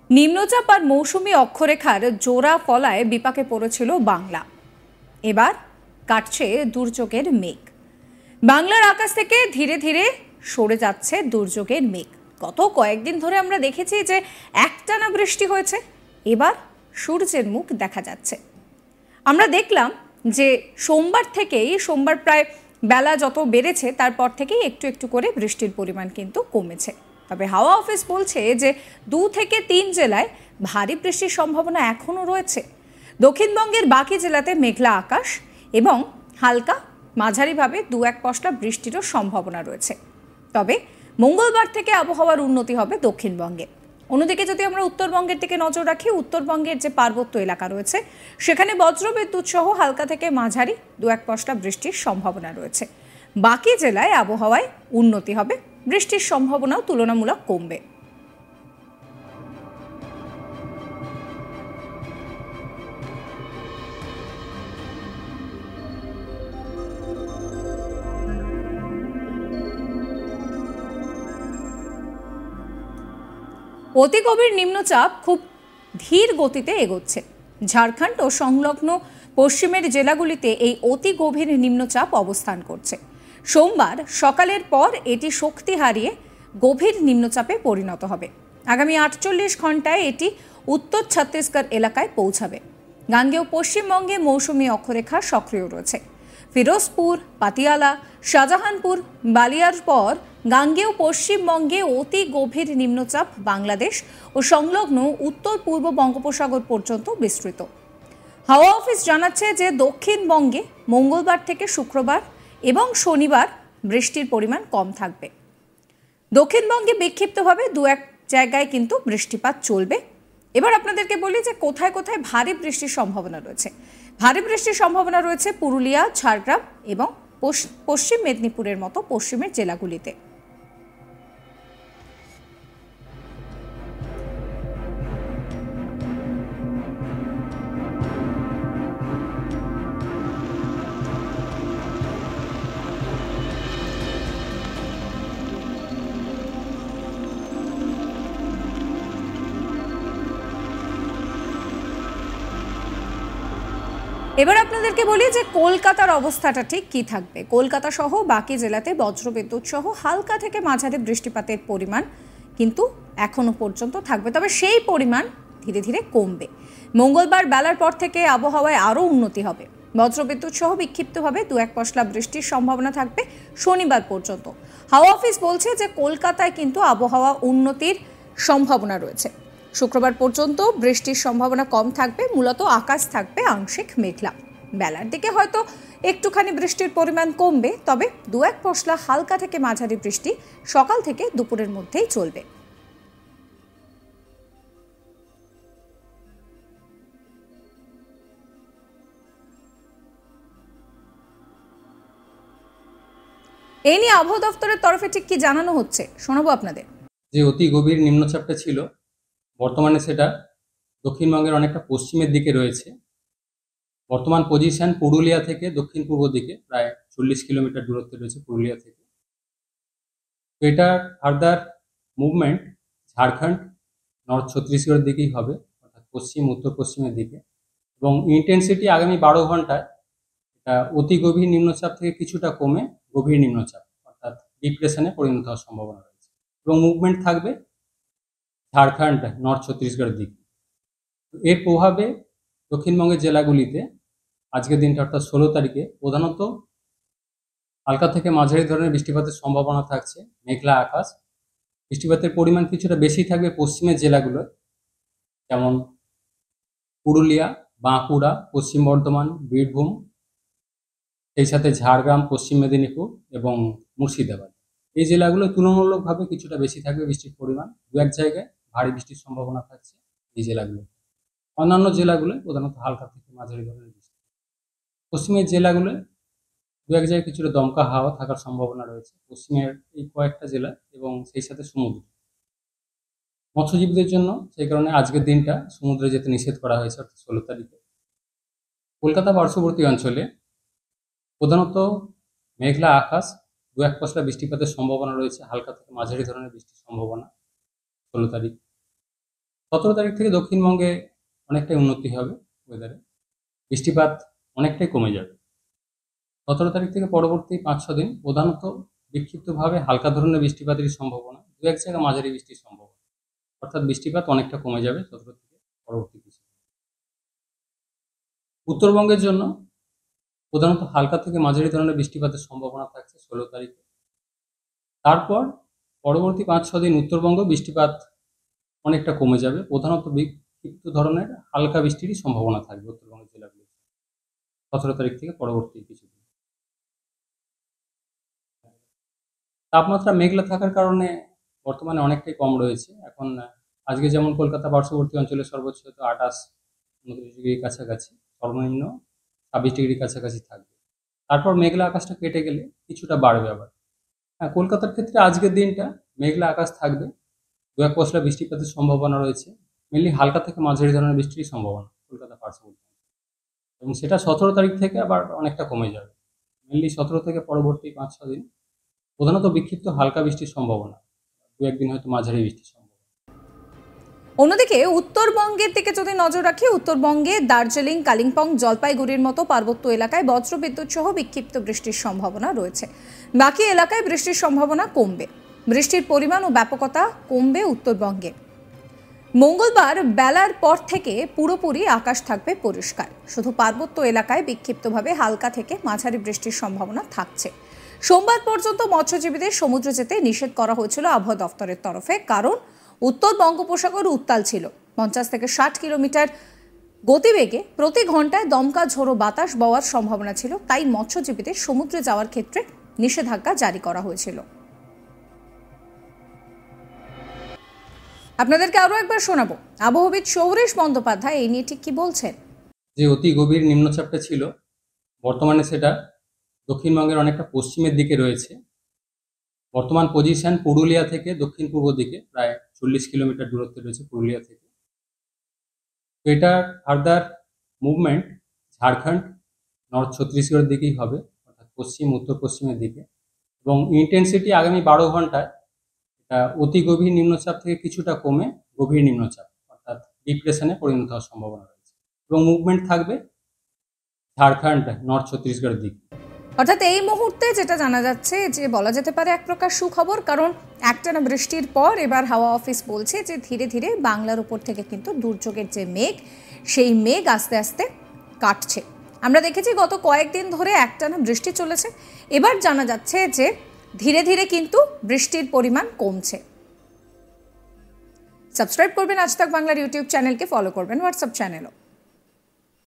নিম্নচাপ আর মৌসুমী অক্ষরেখার জোড়া ফলায় বিপাকে পড়েছিল বাংলা। এবার কাটছে দুর্যোগের মেঘ। বাংলার আকাশ থেকে ধীরে ধীরে সরে যাচ্ছে দুর্যোগের মেঘ। গত কয়েকদিন ধরে আমরা দেখেছি যে একটানা বৃষ্টি হয়েছে, এবার সূর্যের মুখ দেখা যাচ্ছে। আমরা দেখলাম যে সোমবার প্রায় বেলা যত বেড়েছে তারপর থেকেই একটু একটু করে বৃষ্টির পরিমাণ কিন্তু কমেছে। তবে হাওয়া অফিস বলছে যে 2 থেকে 3 জেলায় ভারী বৃষ্টির সম্ভাবনা এখনও রয়েছে। দক্ষিণবঙ্গের বাকি জেলাতে মেঘলা আকাশ এবং হালকা মাঝারিভাবে 2-1 পশলা বৃষ্টিরও সম্ভাবনা রয়েছে। তবে মঙ্গলবার থেকে আবহাওয়ার উন্নতি হবে দক্ষিণবঙ্গে। অন্যদিকে যদি আমরা উত্তরবঙ্গের দিকে নজর রাখি, উত্তরবঙ্গের যে পার্বত্য এলাকা রয়েছে সেখানে বজ্রবিদ্যুৎ সহ হালকা থেকে মাঝারি 2-1 পশলা বৃষ্টির সম্ভাবনা রয়েছে। বাকি জেলায় আবহাওয়ায় উন্নতি হবে, বৃষ্টির সম্ভাবনাও তুলনামূলক কমবে। অতি গভীর নিম্নচাপ খুব ধীর গতিতে এগোচ্ছে। ঝাড়খণ্ড ও সংলগ্ন পশ্চিমের জেলাগুলিতে এই অতি গভীর নিম্নচাপ অবস্থান করছে। সোমবার সকালের পর এটি শক্তি হারিয়ে গভীর নিম্নচাপে পরিণত হবে। আগামী 48 ঘন্টায় এটি উত্তর ছত্তিশগড় এলাকায় পৌঁছাবে। গাঙ্গেয় পশ্চিমবঙ্গে মৌসুমী অক্ষরেখা সক্রিয় রয়েছে। ফিরোজপুর, পাতিয়ালা, শাহজাহানপুর, বালিয়ার পর গাঙ্গেয় পশ্চিমবঙ্গে অতি গভীর নিম্নচাপ বাংলাদেশ ও সংলগ্ন উত্তর পূর্ব বঙ্গোপসাগর পর্যন্ত বিস্তৃত। হাওয়া অফিস জানাচ্ছে যে দক্ষিণবঙ্গে মঙ্গলবার থেকে শুক্রবার এবং শনিবার বৃষ্টির পরিমাণ কম থাকবে। দক্ষিণবঙ্গে বিক্ষিপ্তভাবে 2-1 জায়গায় কিন্তু বৃষ্টিপাত চলবে। এবার আপনাদেরকে বলি যে কোথায় কোথায় ভারী বৃষ্টির সম্ভাবনা রয়েছে। ভারী বৃষ্টির সম্ভাবনা রয়েছে পুরুলিয়া, ঝাড়গ্রাম এবং পশ্চিম মেদিনীপুরের মতো পশ্চিমের জেলাগুলিতে। এবার আপনাদেরকে বলি যে কলকাতার অবস্থাটা ঠিক কি থাকবে। কলকাতা সহ বাকি জেলাতে বজ্রবিদ্যুৎ সহ হালকা থেকে মাঝারি বৃষ্টিপাতের পরিমাণ কিন্তু এখনো পর্যন্ত থাকবে, তবে সেই পরিমাণ ধীরে ধীরে কমবে। মঙ্গলবার বেলার পর থেকে আবহাওয়ায় আরও উন্নতি হবে। বজ্রবিদ্যুৎ সহ বিক্ষিপ্তভাবে 2-1 পশলা বৃষ্টির সম্ভাবনা থাকবে শনিবার পর্যন্ত। হাওয়া অফিস বলছে যে কলকাতায় কিন্তু আবহাওয়া উন্নতির সম্ভাবনা রয়েছে। শুক্রবার পর্যন্ত বৃষ্টির সম্ভাবনা কম থাকবে, মূলত আকাশ থাকবে আংশিক মেঘলা। বেলার দিকে হয়তো একটুখানি বৃষ্টির পরিমাণ কমবে, তবে 2-1 পশলা হালকা থেকে মাঝারি বৃষ্টি সকাল থেকে দুপুরের মধ্যেই চলবে। এই নিয়ে আবহাওয়া দপ্তরের তরফে ঠিক কি জানানো হচ্ছে শোনাবো আপনাদের। যে অতি গভীর নিম্নচাপটা ছিল, বর্তমানে সেটা দক্ষিণবঙ্গের অনেকটা পশ্চিমের দিকে রয়েছে। বর্তমান পজিশন পুরুলিয়া থেকে দক্ষিণ পূর্ব দিকে প্রায় 40 কিলোমিটার দূরত্বে রয়েছে পুরুলিয়া থেকে। তো এটা ফার্দার মুভমেন্ট ঝাড়খণ্ড, নর্থ ছত্তিশগড়ের দিকেই হবে, অর্থাৎ পশ্চিম উত্তর পশ্চিমের দিকে। এবং ইন্টেন্সিটি আগামী 12 ঘন্টায় এটা অতি গভীর নিম্নচাপ থেকে কিছুটা কমে গভীর নিম্নচাপ অর্থাৎ ডিপ্রেশনে পরিণত হওয়ার সম্ভাবনা রয়েছে। এবং মুভমেন্ট থাকবে ঝাড়খণ্ড, নর্থ ছত্তিশগড়ের দিকে। এর প্রভাবে দক্ষিণবঙ্গের জেলাগুলিতে আজকের দিনটা অর্থাৎ 16 তারিখে প্রধানত হালকা থেকে মাঝারি ধরনের বৃষ্টিপাতের সম্ভাবনা থাকছে। মেঘলা আকাশ, বৃষ্টিপাতের পরিমাণ কিছুটা বেশি থাকবে পশ্চিমের জেলাগুলোয়, যেমন পুরুলিয়া, বাঁকুড়া, পশ্চিম বর্ধমান, বীরভূম, সেই সাথে ঝাড়গ্রাম, পশ্চিম মেদিনীপুর এবং মুর্শিদাবাদ। এই জেলাগুলো তুলনামূলকভাবে কিছুটা বেশি থাকবে বৃষ্টির পরিমাণ। 2-1 জায়গায় ভারী বৃষ্টির সম্ভাবনা থাকছে এই জেলাগুলো। অন্যান্য জেলাগুলোয় প্রধানত হালকা থেকে মাঝারি ধরনের বৃষ্টি। পশ্চিমের জেলাগুলোয় 2-1 জায়গায় কিছুটা দমকা হাওয়া থাকার সম্ভাবনা রয়েছে পশ্চিমের এই কয়েকটা জেলা এবং সেই সাথে সমুদ্র। মৎস্যজীবীদের জন্য সেই কারণে আজকের দিনটা সমুদ্রে যেতে নিষেধ করা হয়েছে, অর্থাৎ 16 তারিখে। কলকাতা পার্শ্ববর্তী অঞ্চলে প্রধানত মেঘলা আকাশ, 2-1 পশলা বৃষ্টিপাতের সম্ভাবনা রয়েছে, হালকা থেকে মাঝারি ধরনের বৃষ্টির সম্ভাবনা 16 তারিখ। 17 তারিখ থেকে দক্ষিণবঙ্গে অনেকটাই উন্নতি হবে ওয়েদারে, বৃষ্টিপাত অনেকটাই কমে যাবে। 17 তারিখ থেকে পরবর্তী 5-6 দিন প্রধানত বিক্ষিপ্তভাবে হালকা ধরনের বৃষ্টিপাতের সম্ভাবনা, দু এক জায়গায় মাঝারি বৃষ্টির সম্ভাবনা, অর্থাৎ বৃষ্টিপাত অনেকটা কমে যাবে 17 থেকে পরবর্তী কিছু। উত্তরবঙ্গের জন্য প্রধানত হালকা থেকে মাঝারি ধরনের বৃষ্টিপাতের সম্ভাবনা থাকছে 16 তারিখে। তারপর পরবর্তী 5-6 দিন উত্তরবঙ্গ বৃষ্টিপাত অনেকটা কমে যাবে, প্রধানত বিক্ষিপ্ত ধরনের হালকা বৃষ্টিরই সম্ভাবনা থাকবে উত্তরবঙ্গের জেলাগুলো 17 তারিখ থেকে পরবর্তী কিছুদিন। তাপমাত্রা মেঘলা থাকার কারণে বর্তমানে অনেকটাই কম রয়েছে। এখন আজকে যেমন কলকাতা পার্শ্ববর্তী অঞ্চলে সর্বোচ্চ হয়তো 28-29 ডিগ্রির কাছাকাছি, সর্বনিম্ন 26 ডিগ্রির কাছাকাছি থাকবে। তারপর মেঘলা আকাশটা কেটে গেলে কিছুটা বাড়বে আবার। হ্যাঁ, কলকাতার ক্ষেত্রে আজকের দিনটা মেঘলা আকাশ থাকবে, দু এক পশলা বৃষ্টিপাতের সম্ভাবনা রয়েছে, মেনলি হালকা থেকে মাঝারি ধরনের বৃষ্টির সম্ভাবনা কলকাতা পার্শ্ববর্তী, এবং সেটা 17 তারিখ থেকে আবার অনেকটা কমে যাবে। মেনলি 17 থেকে পরবর্তী 5-6 দিন প্রধানত বিক্ষিপ্ত হালকা বৃষ্টির সম্ভাবনা, দু একদিন হয়তো মাঝারি বৃষ্টির সম্ভাবনা। অন্যদিকে উত্তরবঙ্গের দিকে যদি নজর রাখি, উত্তরবঙ্গে দার্জিলিং, কালিম্পং, জলপাইগুড়ির মতো পার্বত্য এলাকায় বজ্রবিদ্যুৎ সহ বিক্ষিপ্ত বৃষ্টির সম্ভাবনা রয়েছে। বাকি এলাকায় বৃষ্টির সম্ভাবনা কমবে, বৃষ্টির পরিমাণ ও ব্যাপকতা কমবে উত্তরবঙ্গে। মঙ্গলবার বেলার পর থেকে পুরোপুরি আকাশ থাকবে পরিষ্কার, শুধু পার্বত্য এলাকায় বিক্ষিপ্তভাবে হালকা থেকে মাঝারি বৃষ্টির সম্ভাবনা থাকছে। সোমবার পর্যন্ত মৎস্যজীবীদের সমুদ্রে যেতে নিষেধ করা হয়েছিল আবহাওয়া দফতরের তরফে, কারণ উত্তর বঙ্গোপসাগর উত্তাল ছিল। 50 থেকে 60 কিলোমিটার গতিবেগে প্রতি ঘন্টায় দমকা ঝোড়ো বাতাস বওয়ার সম্ভাবনা ছিল, তাই মৎস্যজীবীদের সমুদ্রে যাওয়ার ক্ষেত্রে নিষেধাজ্ঞা জারি করা হয়েছিল। আপনাদেরকে আরো একবার শোনাবো আবহাওয়াবিদ সৌরেশ বন্দ্যোপাধ্যায় এই নিয়ে ঠিক কি বলছেন। যে অতি গভীর নিম্নচাপটা ছিল, বর্তমানে সেটা দক্ষিণবঙ্গের অনেকটা পশ্চিমের দিকে রয়েছে। বর্তমান পজিশন পুরুলিয়া থেকে দক্ষিণ পূর্ব দিকে প্রায় 40 কিলোমিটার দূরত্বে রয়েছে পুরুলিয়া থেকে। তো এটার ফার্দার মুভমেন্ট ঝাড়খণ্ড, নর্থ ছত্তিশগড়ের দিকেই হবে, অর্থাৎ পশ্চিম উত্তর পশ্চিমের দিকে, এবং ইন্টেন্সিটি আগামী 12 ঘন্টায় এটা অতি গভীর নিম্নচাপ থেকে কিছুটা কমে গভীর নিম্নচাপ অর্থাৎ ডিপ্রেশনে পরিণত হওয়ার সম্ভাবনা রয়েছে, এবং মুভমেন্ট থাকবে ঝাড়খণ্ড, নর্থ ছত্তিশগড়ের দিকে। অর্থাৎ এই মুহূর্তে যেটা জানা যাচ্ছে যে বলা যেতে পারে এক প্রকার সুখবর, কারণ একটানা বৃষ্টির পর এবার হাওয়া অফিস বলছে যে ধীরে ধীরে বাংলার উপর থেকে কিন্তু দুর্যোগের যে মেঘ, সেই মেঘ আস্তে আস্তে কাটছে। আমরা দেখেছি গত কয়েকদিন ধরে একটানা বৃষ্টি চলেছে, এবার জানা যাচ্ছে যে ধীরে ধীরে কিন্তু বৃষ্টির পরিমাণ কমছে। সাবস্ক্রাইব করবেন আজ তাক বাংলার ইউটিউব চ্যানেলকে, ফলো করবেন হোয়াটসঅ্যাপ চ্যানেলও।